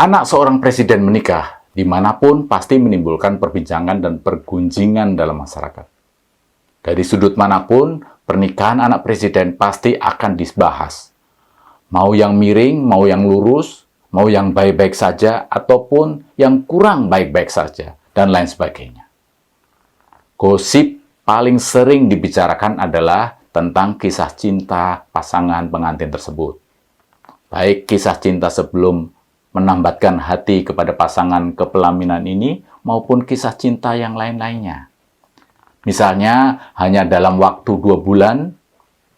Anak seorang presiden menikah dimanapun pasti menimbulkan perbincangan dan pergunjingan dalam masyarakat. Dari sudut manapun, pernikahan anak presiden pasti akan dibahas. Mau yang miring, mau yang lurus, mau yang baik-baik saja, ataupun yang kurang baik-baik saja, dan lain sebagainya. Gosip paling sering dibicarakan adalah tentang kisah cinta pasangan pengantin tersebut. Baik kisah cinta sebelum menambatkan hati kepada pasangan kepelaminan ini, maupun kisah cinta yang lain-lainnya. Misalnya, hanya dalam waktu 2 bulan,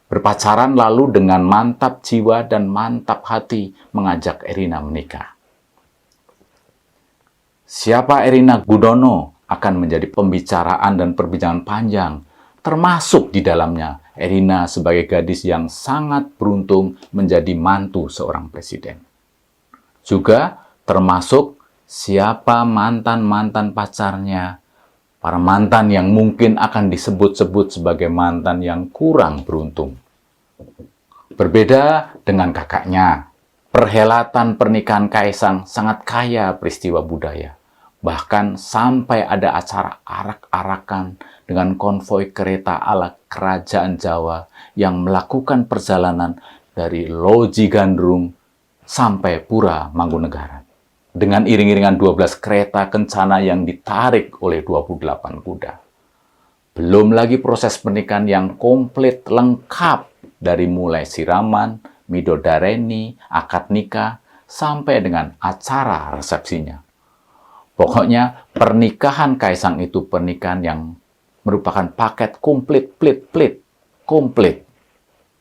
berpacaran lalu dengan mantap jiwa dan mantap hati mengajak Erina menikah. Siapa Erina Gudono akan menjadi pembicaraan dan perbincangan panjang, termasuk di dalamnya Erina sebagai gadis yang sangat beruntung menjadi mantu seorang presiden. Juga termasuk siapa mantan-mantan pacarnya, para mantan yang mungkin akan disebut-sebut sebagai mantan yang kurang beruntung. Berbeda dengan kakaknya, perhelatan pernikahan Kaisang sangat kaya peristiwa budaya. Bahkan sampai ada acara arak-arakan dengan konvoi kereta ala kerajaan Jawa yang melakukan perjalanan dari Loji Gandrung sampai Pura Mangkunegaran. Dengan iring-iringan 12 kereta kencana yang ditarik oleh 28 kuda. Belum lagi proses pernikahan yang komplit lengkap dari mulai siraman, midodareni, akad nikah, sampai dengan acara resepsinya. Pokoknya pernikahan Kaisang itu pernikahan yang merupakan paket komplit, komplit.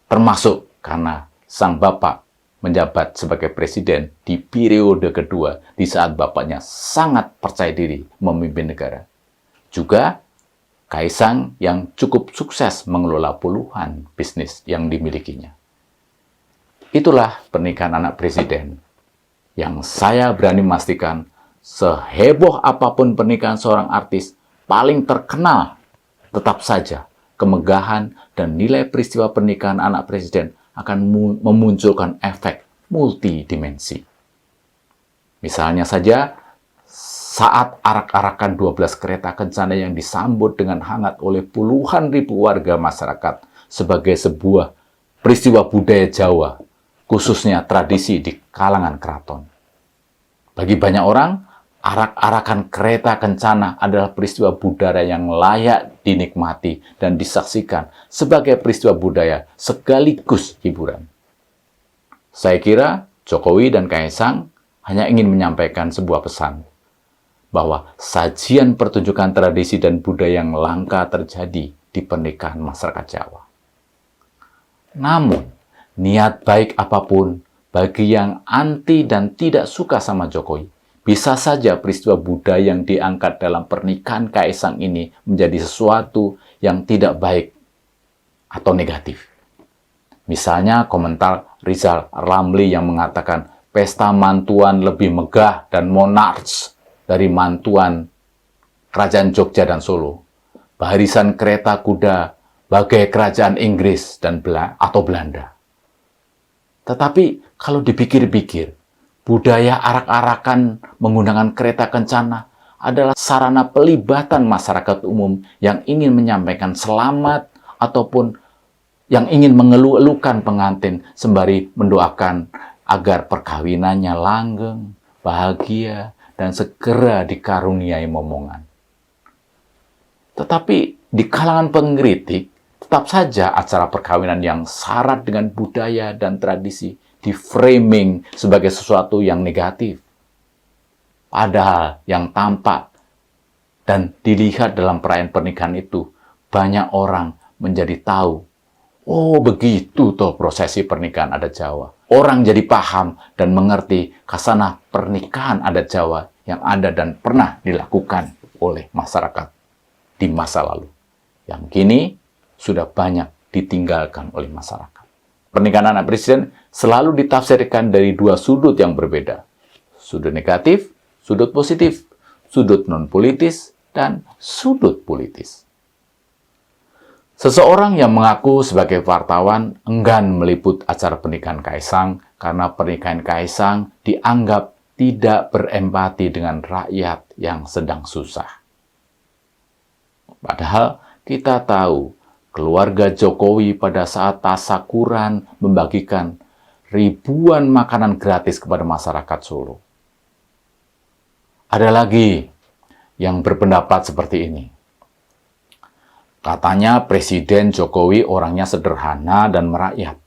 Termasuk karena sang bapak menjabat sebagai presiden di periode kedua di saat bapaknya sangat percaya diri memimpin negara. Juga Kaisang yang cukup sukses mengelola puluhan bisnis yang dimilikinya. Itulah pernikahan anak presiden yang saya berani memastikan seheboh apapun pernikahan seorang artis paling terkenal, tetap saja kemegahan dan nilai peristiwa pernikahan anak presiden akan memunculkan efek multidimensi. Misalnya saja, saat arak-arakan 12 kereta kencana yang disambut dengan hangat oleh puluhan ribu warga masyarakat sebagai sebuah peristiwa budaya Jawa, khususnya tradisi di kalangan keraton. Bagi banyak orang, arak-arakan kereta kencana adalah peristiwa budaya yang layak dinikmati dan disaksikan sebagai peristiwa budaya sekaligus hiburan. Saya kira Jokowi dan Kaisang hanya ingin menyampaikan sebuah pesan, bahwa sajian pertunjukan tradisi dan budaya yang langka terjadi di pernikahan masyarakat Jawa. Namun, niat baik apapun bagi yang anti dan tidak suka sama Jokowi, bisa saja peristiwa budaya yang diangkat dalam pernikahan Kaisang ini menjadi sesuatu yang tidak baik atau negatif. Misalnya komentar Rizal Ramli yang mengatakan pesta mantuan lebih megah dan monarks dari mantuan Kerajaan Jogja dan Solo. Barisan kereta kuda bagai Kerajaan Inggris dan Belanda. Tetapi kalau dipikir-pikir, budaya arak-arakan menggunakan kereta kencana adalah sarana pelibatan masyarakat umum yang ingin menyampaikan selamat ataupun yang ingin mengeluh-elukan pengantin sembari mendoakan agar perkawinannya langgeng, bahagia, dan segera dikaruniai momongan. Tetapi di kalangan pengkritik, tetap saja acara perkawinan yang syarat dengan budaya dan tradisi di-framing sebagai sesuatu yang negatif. Padahal yang tampak dan dilihat dalam perayaan pernikahan itu, banyak orang menjadi tahu, oh begitu toh prosesi pernikahan adat Jawa. Orang jadi paham dan mengerti khasanah pernikahan adat Jawa yang ada dan pernah dilakukan oleh masyarakat di masa lalu. Yang kini sudah banyak ditinggalkan oleh masyarakat. Pernikahan anak presiden selalu ditafsirkan dari dua sudut yang berbeda. Sudut negatif, sudut positif, sudut non-politis, dan sudut politis. Seseorang yang mengaku sebagai wartawan enggan meliput acara pernikahan Kaisang karena pernikahan Kaisang dianggap tidak berempati dengan rakyat yang sedang susah. Padahal kita tahu keluarga Jokowi pada saat tasyakuran membagikan ribuan makanan gratis kepada masyarakat Solo. Ada lagi yang berpendapat seperti ini. Katanya Presiden Jokowi orangnya sederhana dan merakyat.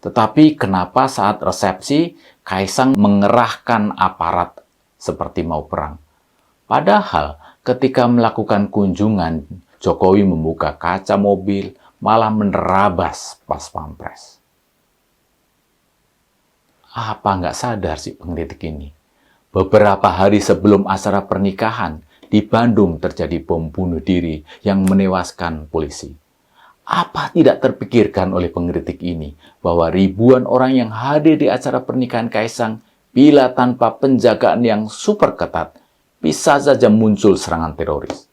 Tetapi kenapa saat resepsi Kaisang mengerahkan aparat seperti mau perang? Padahal ketika melakukan kunjungan, Jokowi membuka kaca mobil, malah menerabas pas pampres. Apa nggak sadar si pengkritik ini? Beberapa hari sebelum acara pernikahan, di Bandung terjadi bom bunuh diri yang menewaskan polisi. Apa tidak terpikirkan oleh pengkritik ini bahwa ribuan orang yang hadir di acara pernikahan Kaisang bila tanpa penjagaan yang super ketat bisa saja muncul serangan teroris.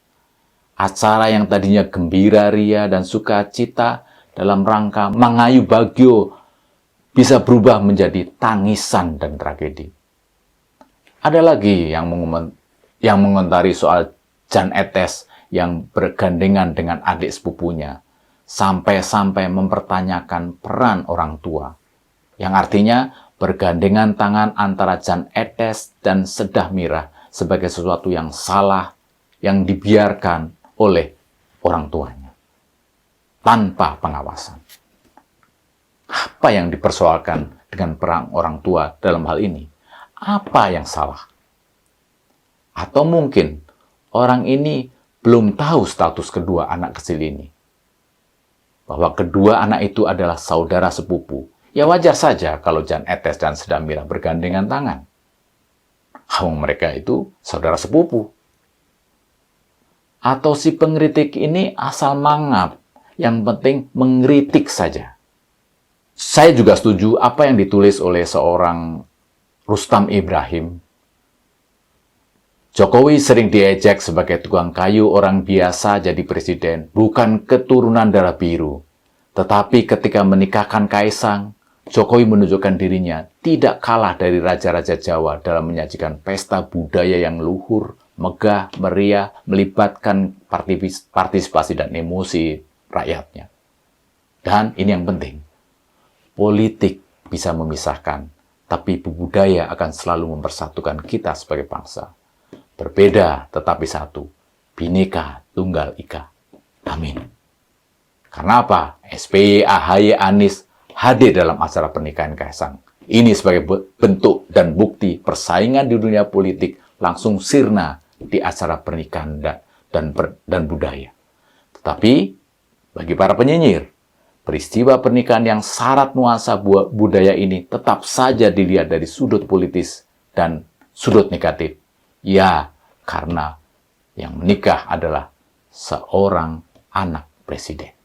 Acara yang tadinya gembira ria dan sukacita dalam rangka mengayu Bagio bisa berubah menjadi tangisan dan tragedi. Ada lagi yang mengomentari soal Jan Etes yang bergandengan dengan adik sepupunya, sampai-sampai mempertanyakan peran orang tua, yang artinya bergandengan tangan antara Jan Etes dan Sedah Mirah sebagai sesuatu yang salah yang dibiarkan oleh orang tuanya tanpa pengawasan. Apa yang dipersoalkan dengan peran orang tua dalam hal ini? Apa yang salah? Atau mungkin orang ini belum tahu status kedua anak kecil ini. Bahwa kedua anak itu adalah saudara sepupu. Ya wajar saja kalau Jan Etes dan Sedah Mirah bergandengan tangan. Mereka itu saudara sepupu. Atau si pengkritik ini asal mangap, yang penting mengkritik saja. Saya juga setuju apa yang ditulis oleh seorang Rustam Ibrahim. Jokowi sering diejek sebagai tukang kayu orang biasa jadi presiden, bukan keturunan darah biru. Tetapi ketika menikahkan Kaisang, Jokowi menunjukkan dirinya tidak kalah dari raja-raja Jawa dalam menyajikan pesta budaya yang luhur, megah, meriah, melibatkan partisipasi dan emosi rakyatnya. Dan ini yang penting, politik bisa memisahkan, tapi budaya akan selalu mempersatukan kita sebagai bangsa. Berbeda tetapi satu, Bhinneka Tunggal Ika. Amin. Karena apa? SBY, AHY, Anies hadir dalam acara pernikahan Kaisang. Ini sebagai bentuk dan bukti persaingan di dunia politik langsung sirna di acara pernikahan dan budaya. Tetapi bagi para penyinyir, peristiwa pernikahan yang syarat nuansa budaya ini tetap saja dilihat dari sudut politis dan sudut negatif. Ya, karena yang menikah adalah seorang anak presiden.